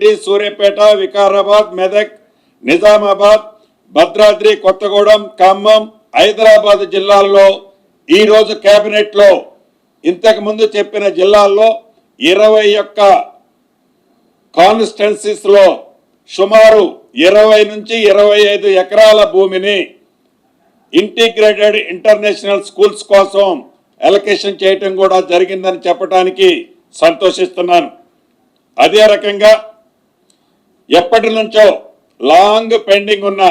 రంగారెడ్డి, సూర్యాపేట, వికారాబాద్, మెదక్, నిజామాబాద్, భద్రాద్రి కొత్తగూడెం, ఖమ్మం, హైదరాబాద్ జిల్లాల్లో ఈరోజు కేబినెట్లో ఇంతకు ముందు చెప్పిన జిల్లాల్లో 21 కాన్స్టిట్యున్సీస్ లో సుమారు 20 నుంచి 25 ఎకరాల భూమిని ఇంటిగ్రేటెడ్ ఇంటర్నేషనల్ స్కూల్స్ కోసం అలొకేషన్ చేయటం కూడా జరిగిందని చెప్పడానికి సంతోషిస్తున్నాను. అదే రకంగా ఎప్పటి నుంచో లాంగ్ పెండింగ్ ఉన్న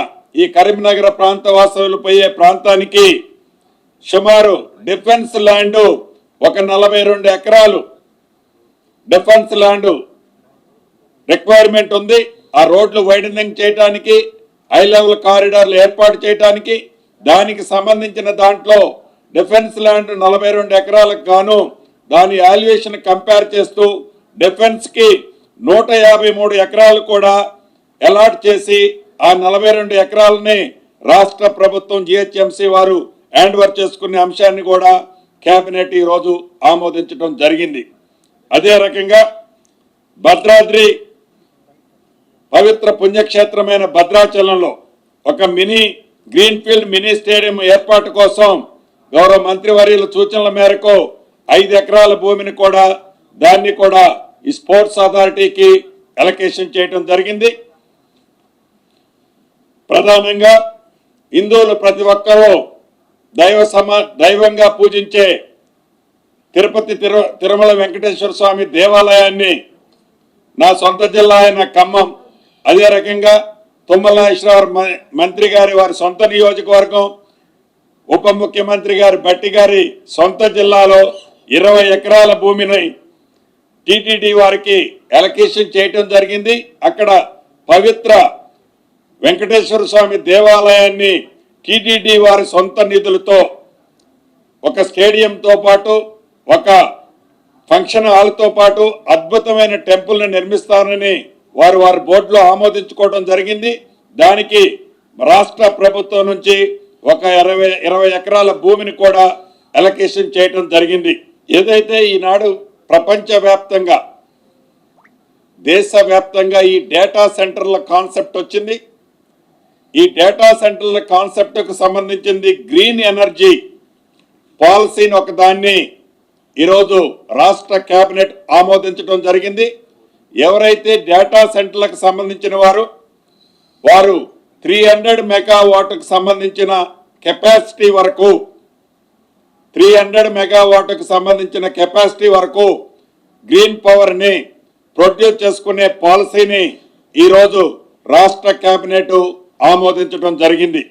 ఈ కరీంనగర్ ప్రాంత వాసులు పోయే ప్రాంతానికి సుమారు డిఫెన్స్ ల్యాండ్ ఒక 42 ఎకరాలు డిఫెన్స్ ల్యాండ్ రిక్వైర్మెంట్ ఉంది. ఆ రోడ్లు వైడనింగ్ చేయడానికి, హై లెవెల్ కారిడార్లు ఏర్పాటు చేయడానికి, దానికి సంబంధించిన దాంట్లో డిఫెన్స్ ల్యాండ్ 42 ఎకరాలకు గాను దాని వాల్యుయేషన్ కంపేర్ చేస్తూ డిఫెన్స్ కి 153 ఎకరాలు కూడా అలాట్ చేసి ఆ 42 ఎకరాలని రాష్ట్ర ప్రభుత్వం జిహెచ్ఎంసీ వారు హ్యాండ్ ఓవర్ చేసుకునే అంశాన్ని కూడా కేబినెట్ ఈరోజు ఆమోదించడం జరిగింది. అదే రకంగా భద్రాద్రి పవిత్ర పుణ్యక్షేత్రమైన భద్రాచలంలో ఒక గ్రీన్ఫీల్డ్ మినీ స్టేడియం ఏర్పాటు కోసం గౌరవ మంత్రివర్యుల సూచనల మేరకు 5 ఎకరాల భూమిని కూడా దాన్ని కూడా ఈ స్పోర్ట్స్ అథారిటీకి అలొకేషన్ చేయడం జరిగింది. ప్రధానంగా హిందువులు ప్రతి ఒక్కరూ దైవంగా పూజించే తిరుమల వెంకటేశ్వర స్వామి దేవాలయాన్ని నా సొంత జిల్లా అయిన ఖమ్మం, అదే రకంగా తుమ్మల నాగేశ్వరరావు మంత్రి గారి వారి సొంత నియోజకవర్గం, ఉప ముఖ్యమంత్రి గారి బట్టి గారి సొంత జిల్లాలో 20 ఎకరాల భూమిని టీటీడీ వారికి అలొకేషన్ చేయటం జరిగింది. అక్కడ పవిత్ర వెంకటేశ్వర స్వామి దేవాలయాన్ని టీటీడీ వారి సొంత నిధులతో ఒక స్టేడియంతో పాటు ఒక ఫంక్షన్ హాల్తో పాటు అద్భుతమైన టెంపుల్ని నిర్మిస్తారని వారి బోర్డులో ఆమోదించుకోవడం జరిగింది. దానికి రాష్ట్ర ప్రభుత్వం నుంచి ఒక 20 ఎకరాల భూమిని కూడా అలొకేషన్ చేయడం జరిగింది. ఏదైతే ఈనాడు ప్రపంచవ్యాప్తంగా దేశవ్యాప్తంగా ఈ డేటా సెంటర్ల కాన్సెప్ట్ వచ్చింది. ఈ డేటా సెంటర్ల కాన్సెప్ట్కు సంబంధించింది గ్రీన్ ఎనర్జీ పాలసీని ఒకదాన్ని ఈరోజు రాష్ట్ర కేబినెట్ ఆమోదించడం జరిగింది. ఎవరైతే డేటా సెంటర్లకు సంబంధించిన వారు 300 మెగావాట్కు సంబంధించిన కెపాసిటీ వరకు 300 మెగావాట్కు సంబంధించిన కెపాసిటీ వరకు గ్రీన్ పవర్ని ప్రొడ్యూస్ చేసుకునే పాలసీని ఈరోజు రాష్ట్ర కేబినెట్ ఆమోదించడం జరిగింది.